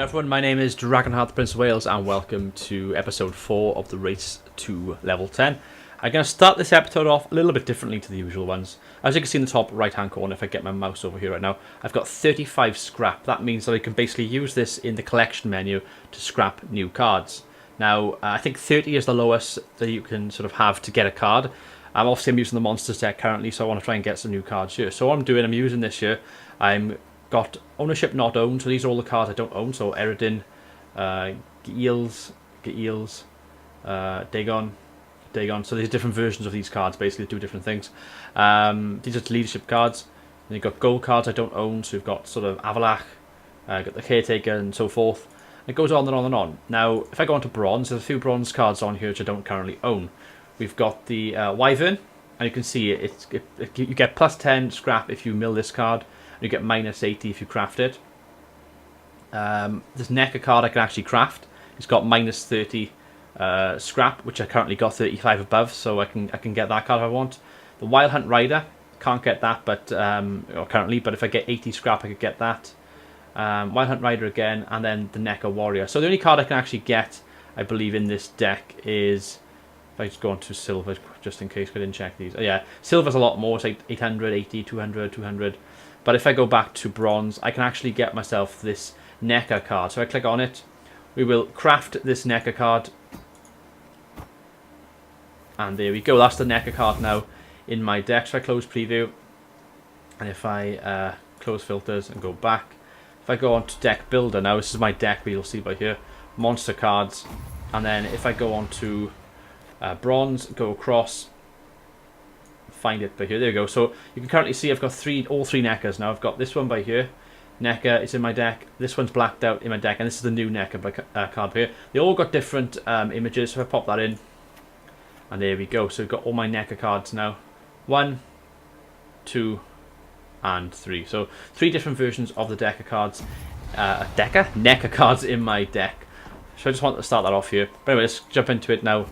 everyone, my name is Dragonheart, the Prince of Wales, and welcome to episode 4 of the race to level 10. I'm going to start this episode off a little bit differently to the usual ones. As you can see in the top right hand corner, if I get my mouse over here right now, I've got 35 scrap. That means that I can basically use this in the collection menu to scrap new cards. Now, I think 30 is the lowest that you can sort of have to get a card. Obviously I'm using the monsters deck currently, so I want to try and get some new cards here. So what I'm doing, I'm using this here. I'm got ownership not owned, so these are all the cards I don't own. So Eredin, Geels, Dagon. So there's different versions of these cards, basically that do different things. These are leadership cards. Then you've got gold cards I don't own, so you've got sort of Avalach, got the Caretaker and so forth. It goes on and on and on. Now, if I go on to bronze, there's a few bronze cards on here which I don't currently own. We've got the Wyvern, and you can see you get plus 10 scrap if you mill this card. You get minus 80 if you craft it. This Necker card I can actually craft. It's got minus 30 scrap, which I currently got 35 above, so I can get that card if I want. The Wild Hunt Rider, can't get that, but currently, but if I get 80 scrap, I could get that. Wild Hunt Rider again, and then the Necker Warrior. So the only card I can actually get, I believe, in this deck is, if I just go on to silver, just in case I didn't check these. Oh, yeah, silver's a lot more. It's like 800, 80, 200, 200. But if I go back to bronze, I can actually get myself this Necker card. So I click on it. We will craft this Necker card. And there we go. That's the Necker card now in my deck. So I close preview. And if I close filters and go back. If I go on to deck builder now, this is my deck, but you'll see by here. Monster cards. And then if I go on to bronze, go across. Find it by here. There we go. So you can currently see I've got all three Neckers now. I've got this one by here. Necker is in my deck. This one's blacked out in my deck, and this is the new Necker card here. They all got different images, so if I pop that in, and there we go. So we've got all my Necker cards now. 1, 2, and 3. So 3 different versions of the Necker cards. Necker cards in my deck. So I just want to start that off here. But anyway, let's jump into it now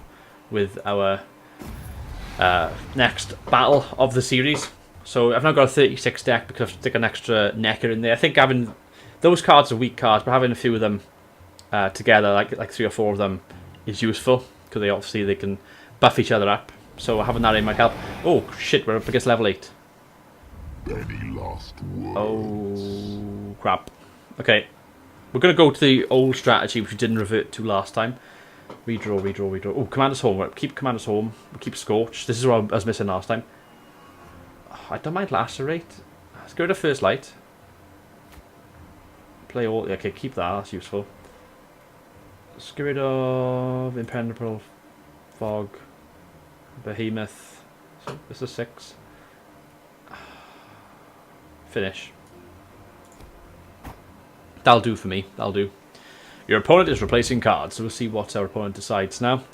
with our next battle of the series. So I've now got a 36 deck because I've stick an extra Necker in there. I think having those cards are weak cards, but having a few of them together, like 3 or 4 of them, is useful because they can buff each other up. So having that in might help. Oh shit, we're up against level 8. Oh crap. Okay, we're gonna go to the old strategy which we didn't revert to last time. Redraw. Oh, Commander's Home. We'll keep Commander's Home. We'll keep Scorch. This is what I was missing last time. Oh, I don't mind Lacerate. Let's go to First Light. Play all... Okay, keep that. That's useful. Let's get rid of Impenetrable Fog. Behemoth. This is 6. Finish. That'll do for me. That'll do. Your opponent is replacing cards, so we'll see what our opponent decides now.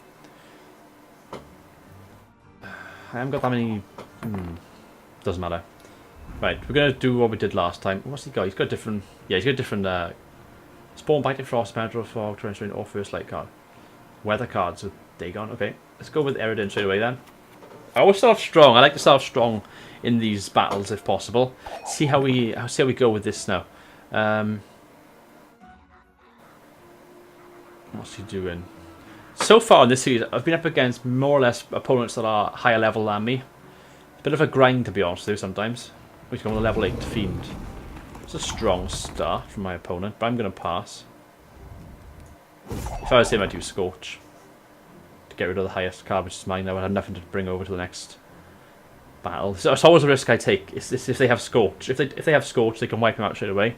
I haven't got that many... Doesn't matter. Right, we're going to do what we did last time. What's he got? He's got different... Yeah, he's got different... Spawn, Biting Frost, Penetrable Fog, Torrential Rain, or First Light card. Weather cards with Dagon. Okay, let's go with Eredin straight away then. I always start strong. I like to start strong in these battles if possible. See how we go with this now. What's he doing? So far in this series, I've been up against more or less opponents that are higher level than me. It's a bit of a grind, to be honest, though, sometimes. We've got a level 8 Fiend. It's a strong start from my opponent, but I'm going to pass. If I was him, I'd use Scorch to get rid of the highest card, which is mine. I would have nothing to bring over to the next battle. So it's always a risk I take. It's if they have Scorch. If they have Scorch, they can wipe him out straight away.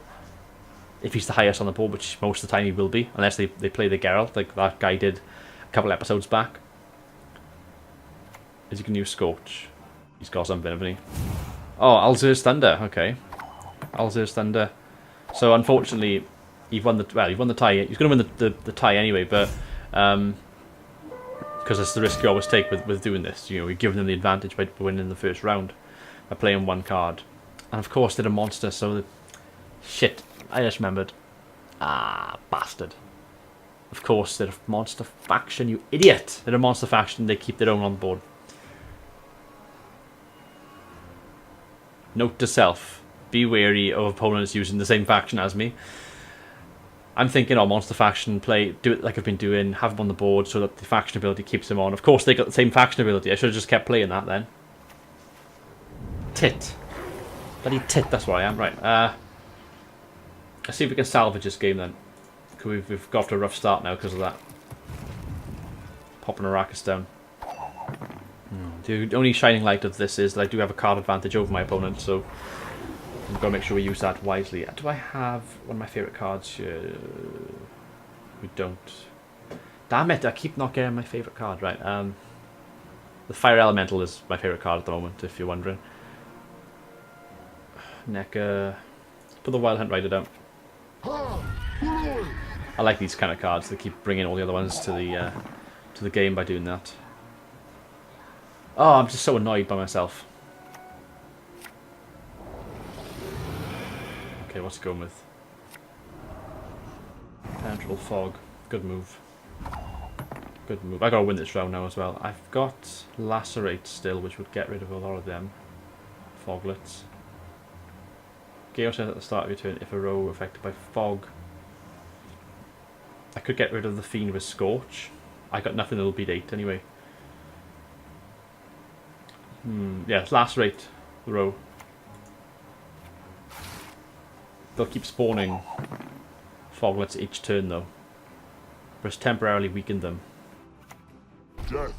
If he's the highest on the board, which most of the time he will be, unless they play the Geralt, like that guy did a couple episodes back. Is he can use Scorch? He's got something, hasn't he? Oh, Alzur's Thunder. Okay, Alzur's Thunder. So unfortunately, you've won the tie. He's going to win the tie anyway, but because it's the risk you always take with doing this. You know, you're giving them the advantage by winning the first round by playing one card, and of course they're a monster. So shit. I just remembered. Ah, bastard. Of course, they're a monster faction, you idiot. They're a monster faction, they keep their own on board. Note to self. Be wary of opponents using the same faction as me. I'm thinking, oh, Monster Faction, do it like I've been doing, have them on the board so that the faction ability keeps them on. Of course, they got the same faction ability. I should have just kept playing that then. Tit. Bloody tit, that's what I am. Right, let's see if we can salvage this game then. Because we've got off to a rough start now because of that. Popping Arrakis down. The only shining light of this is that I do have a card advantage over my opponent, so I've got to make sure we use that wisely. Do I have one of my favourite cards? We don't. Damn it, I keep not getting my favourite card. Right, the Fire Elemental is my favourite card at the moment, if you're wondering. NECA. Put the Wild Hunt Rider down. I like these kind of cards. They keep bringing all the other ones to the game by doing that. Oh, I'm just so annoyed by myself. Okay, what's it going with? Penetrable Fog. Good move. Good move. I gotta win this round now as well. I've got Lacerate still, which would get rid of a lot of them. Foglets. Game says at the start of your turn, if a row affected by fog. I could get rid of the Fiend with Scorch. I got nothing that'll beat 8 anyway. Yeah, Lacerate the row. They'll keep spawning Foglets each turn though. Just temporarily weaken them. Death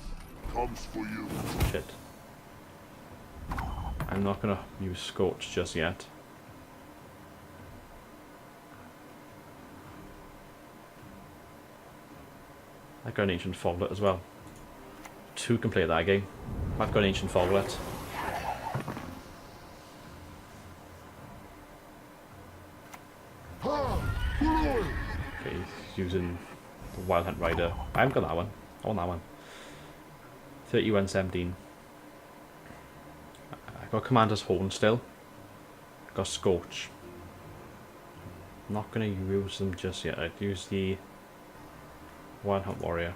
comes for you. Shit. I'm not gonna use Scorch just yet. I got an Ancient Foglet as well. 2 can play that game. I've got an Ancient Foglet. Okay, he's using the Wild Hunt Rider. I haven't got that one. I want that one. 31-17. I got Commander's Horn still. I got Scorch. I'm not going to use them just yet. I'd use the Wild Hunt Warrior.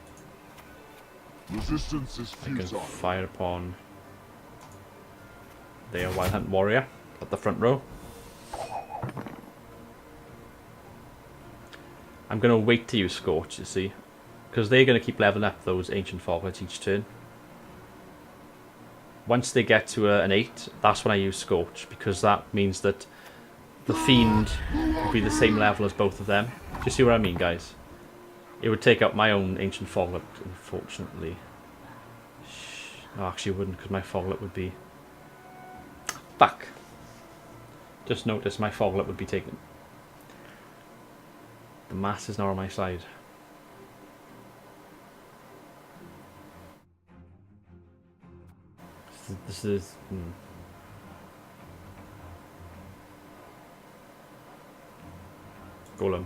Resistance is I can futile. fire upon their Wild Hunt Warrior at the front row. I'm going to wait to use Scorch, you see, because they're going to keep leveling up those Ancient Foglets each turn. Once they get to an 8, that's when I use Scorch, because that means that the Fiend will be the same level as both of them. Do you see what I mean, guys? It would take out my own Ancient Foglet, unfortunately. No, actually it wouldn't, because my Foglet would be... Fuck! Just notice my Foglet would be taken. The mass is now on my side. This is... Golem.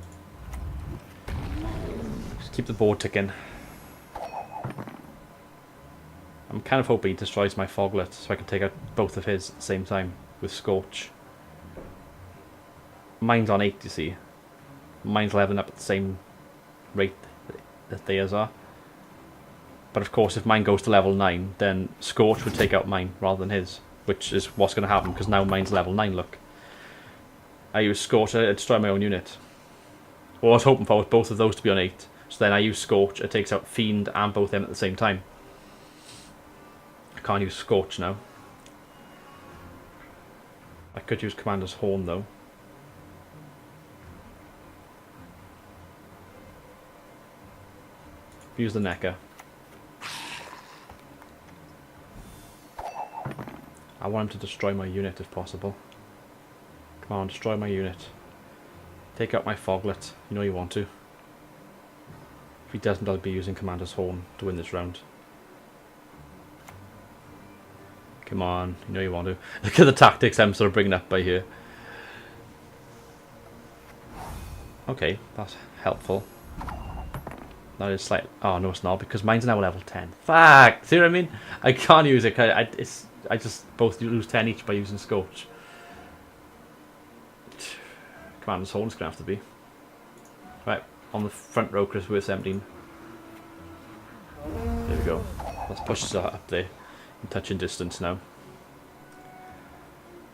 Just keep the board ticking. I'm kind of hoping he destroys my Foglet so I can take out both of his at the same time with Scorch. Mine's on 8, you see. Mine's leveling up at the same rate that theirs are. But of course, if mine goes to level 9, then Scorch would take out mine rather than his, which is what's going to happen because now mine's level 9, look. I use Scorch, I destroy my own unit. What I was hoping for was both of those to be on 8. So then I use Scorch, it takes out Fiend and both of them at the same time. I can't use Scorch now. I could use Commander's Horn though. Use the NECA. I want him to destroy my unit if possible. Come on, destroy my unit. Take out my Foglet. You know you want to. If he doesn't, I'll be using Commander's Horn to win this round. Come on, you know you want to. Look at the tactics I'm sort of bringing up by here. Okay, that's helpful. That is slight. Oh no, it's not because mine's now level 10. Fuck! See what I mean? I can't use it. I just both lose 10 each by using Scorch. Commander's Horn's gonna have to be. Right, on the front row, Chris, we're 17. There we go. Let's push that up there in touching distance now.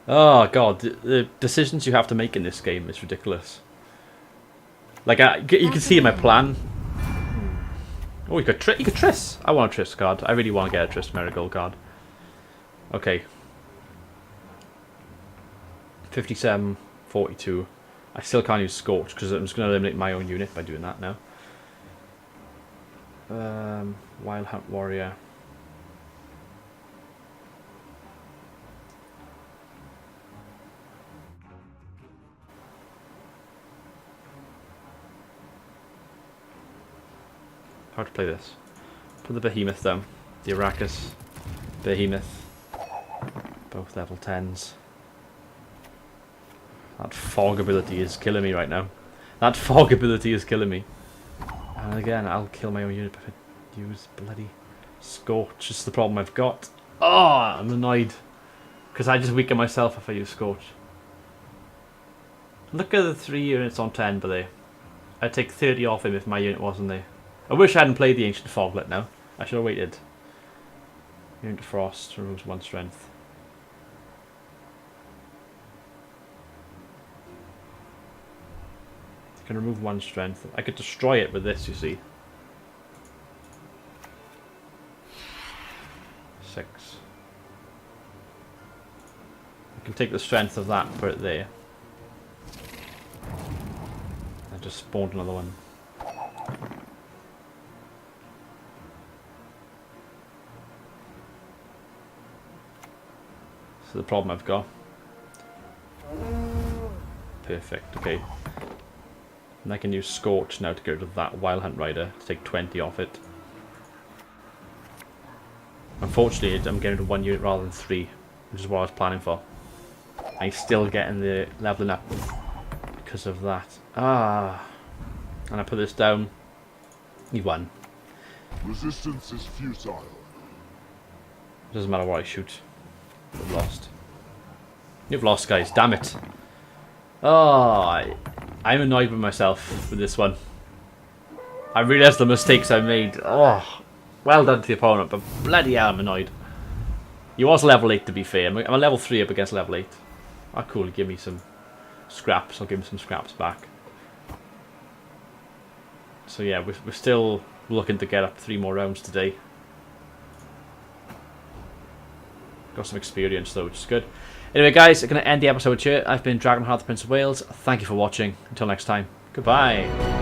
Oh god, the decisions you have to make in this game is ridiculous. Like, you can see my plan. Oh, you could Triss. I want a Triss card. I really want to get a Triss Marigold card. Okay. 57, 42. I still can't use Scorch because I'm just going to eliminate my own unit by doing that now. Wild Hunt Warrior. How to play this? Put the Behemoth down. The Arrakis. Behemoth. Both level 10s. That fog ability is killing me right now. That fog ability is killing me. And again, I'll kill my own unit if I use bloody Scorch. It's the problem I've got. Oh, I'm annoyed. Because I just weaken myself if I use Scorch. Look at the 3 units on 10 by there. I'd take 30 off him if my unit wasn't there. I wish I hadn't played the Ancient Foglet now. I should have waited. Unit Frost removes 1 strength. I can remove 1 strength. I could destroy it with this, you see. 6. I can take the strength of that and put it there. I just spawned another one. So the problem I've got. Perfect, okay. And I can use Scorch now to get rid of that Wild Hunt Rider to take 20 off it. Unfortunately, I'm getting rid of 1 unit rather than 3, which is what I was planning for. I'm still getting the leveling up because of that. Ah, and I put this down. He won. Resistance is futile. Doesn't matter what I shoot. I've lost. You've lost, guys. Damn it. Oh, I'm annoyed with myself with this one. I realised the mistakes I made. Oh, well done to the opponent, but bloody hell, I'm annoyed. He was level 8 to be fair. I'm a level 3 up against level 8. Oh, cool. Give me some scraps. I'll give him some scraps back. So yeah, we're still looking to get up 3 more rounds today. Got some experience though, which is good. Anyway guys, I'm going to end the episode here. I've been Dragonheart, the Prince of Wales. Thank you for watching. Until next time, goodbye.